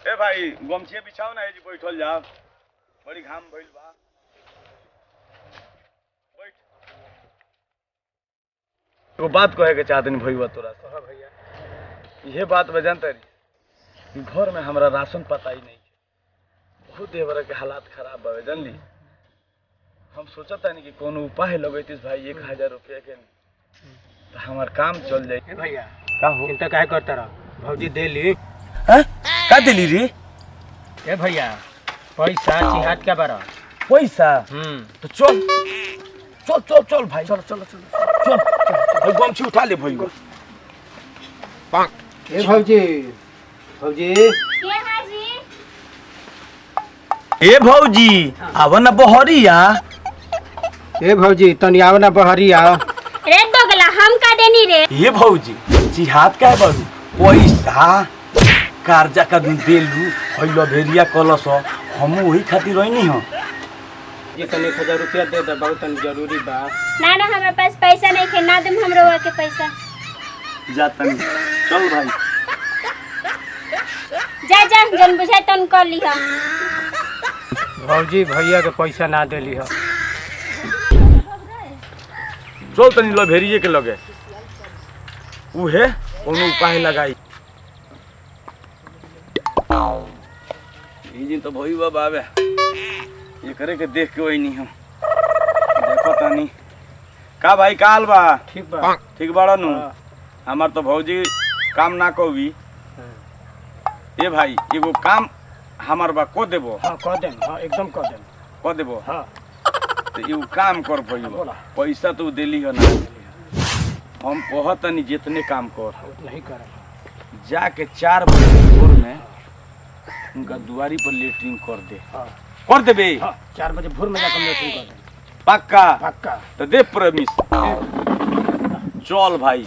ए भाई गमछिया बिछाओ ना जी बैठल जाओ बड़ी घाम भइल बा बैठ एगो बात कहे के चाहत नहीं भईवा तोरा से हां भैया ये बात में जानता रही घर में हमरा राशन पता ही नहीं बहुत देवर के हालात खराब बावे जानली हम सोचता नहीं कि कोनो उपाय लगैतिस भाई 1000 रुपया के तो हमार काम चल जाए भैया का हो चिंता काहे करता रह भौजी दे ली हैं का देली रे ए भैया पैसा चिहात क्या बारा पैसा तो चल चल चल चल भाई चल चल चल चल गमछी उठा ले भाई ए भौजी भौजी के हाजी ए भौजी आवन ना बहरिया ए भौजी तनी आव ना बहरिया रे दोगला हम का देनी रे ए भौजी जिहाद का बारू पैसा कर्जा का देलू हइलो भेरिया कलस हम वही खातिर रहनी हो ये तनी 1000 रुपया दे दे बहुत जरूरी बा ना ना हमारे पास पैसा नहीं है ना तुम हमरो के पैसा जा तनी चल भाई जा जा जन बुझाई तन कर लिहा भौजी भैया के पैसा ना देली ह चल तनी लो भेरिए के लगे उहे कोनो उपाय लगाई ई दिन तो भई बाबा आवे ये करे के देख के वही नहीं हम देखो तनी का भाई काल बा ठीक बाड़ा नु हमार तो भौजी काम ना कोवी ए भाई एगो काम हमार बा को देबो हां कह देम हां एकदम कह देम को देबो हां तो एगो काम कर भइयो पैसा तो देली हो ना हम कहतनी जितने काम कर नहीं करे जाके 4 बजे भोर में उनका दुआरी पर लेटरिन कर दे हां कर देबे हां 4 बजे भोर में जाकर मीटिंग कर दे पक्का पक्का तो दे प्रमिस चल भाई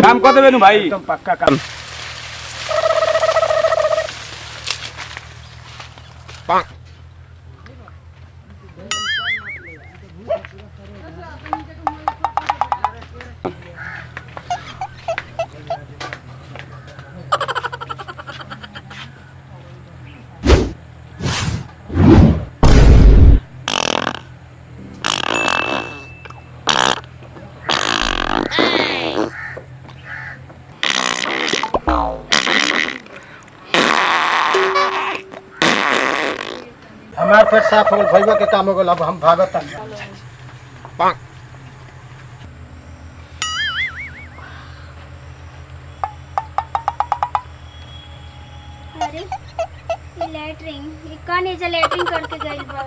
काम कर देबे नु भाई एकदम पक्का काम हमार पेट साफ हो गल भैया के काम हो गल अब हम भागत पाक अरे ये लेटरिंग ये कौन है जो लेटरिंग करके गइल बा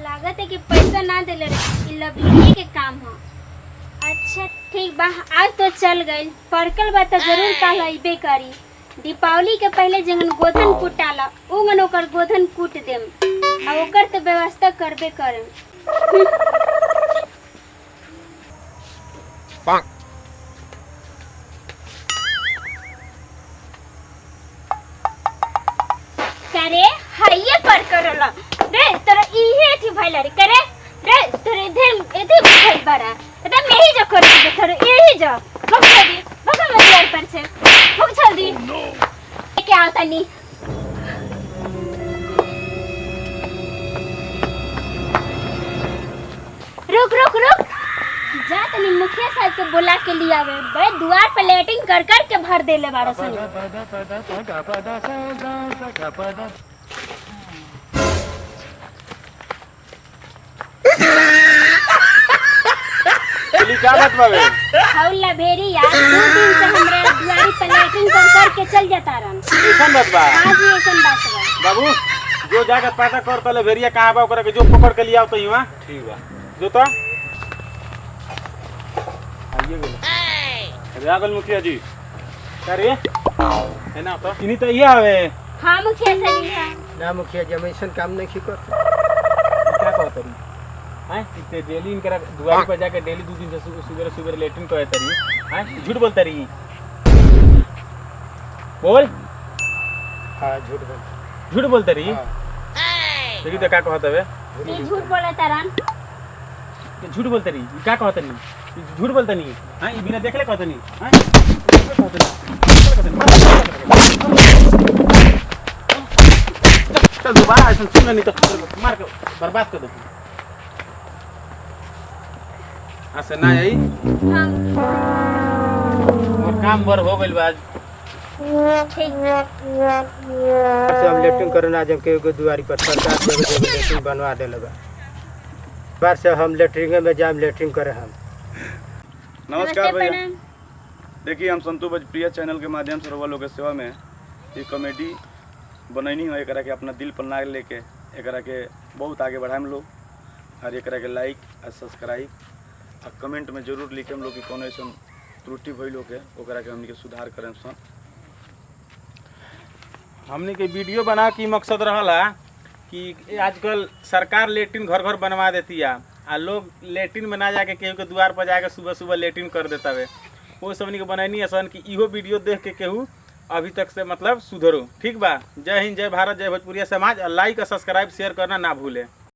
लागत है कि पैसा ना देले रे ई लभलिए के काम हो अच्छा ठीक बा आज तो चल गइल परकल बा तो जरूर काल अइबे करी दीपावली के पहले जंगन गोधन कुटाला उमन ओकर गोधन कूट देम आ ओकर तो व्यवस्था करबे करम करे हाइये पर करला रे तोरा इहे थी भइला रे करे रे तोरे इधर एते भइल बारा एते मेही जो कर दे तोरे एही जो भग जल्दी भग मत पर से भग जल्दी क्या आता नहीं रुक रुक रुक जा तनी मुखिया साहब के बुला के लिए आवे बड़े द्वार पे लेटिंग कर कर के भर देले बारा सन क्या बात बाबे हौला भेरी यार 2 दिन से हमरे द्वारी पे लेटिंग कर कर के चल जाता रहन ऐसन बात बा हां जी ऐसन बात बा बाबू जो जाकर पता कर पहले भेरिया कहां बा ओकरा के जो पकड़ के लिया तो युवा ठीक बा जो तो आइए बोलो अरे आगल मुखिया जी करे है ना तो इनी तो ये आवे हां मुखिया साहब हां ना मुखिया जमीसन काम नहीं कर क्या कहत रही हैं इतने डेली इनकरा दुआरी पर जाके डेली 2 दिन से सुबह सुबह लेटरिन करत रही हैं झूठ बोलता रही बोल हां झूठ बोलता रही देखी तो क्या कहत हवे ये झूठ बोला तारन झूठ बोलता रही क्या कहत रही झूठ बोलता नहीं हैं ई बिना देखले कहत नहीं हैं चल दोबारा ऐसा सुन नहीं तो मार के बर्बाद कर दे ऐसे ना आई हम और काम बर हो गइल बा आज ठीक से हम लेटरिन करे ना जब के दुआरी पर सरकार से लेटरिन बनवा दे लगा बार से हम लेटरिन में जाम लेटरिन करे हम। नमस्कार भैया। प्रणाम। देखिए हम संतु भोजप्रिया चैनल के माध्यम से रउआ लोग के सेवा में ये कॉमेडी बनैनी हो एकरा के अपना दिल पर ना लेके एकरा के बहुत आगे बढ़ाएम लोग और एकरा के लाइक और सब्सक्राइब और कमेंट में जरूर लिखेम लोग कि कौन ऐसा त्रुटि भइल हो के ओकरा के हमनी के सुधार करें सन। हमने के वीडियो बना के मकसद रहला कि आजकल सरकार लेटरिन घर घर बनवा देती है आ लोग लेटरिन में ना जाके केहू के द्वार पर जाके सुबह सुबह लेटरिन कर देता है वो सबनी के बनैनी असन कि इहो वीडियो देख के केहू अभी तक से मतलब सुधरो। ठीक बा। जय हिंद, जय भारत, जय भोजपुरिया समाज। और लाइक और सब्सक्राइब शेयर करना ना भूले।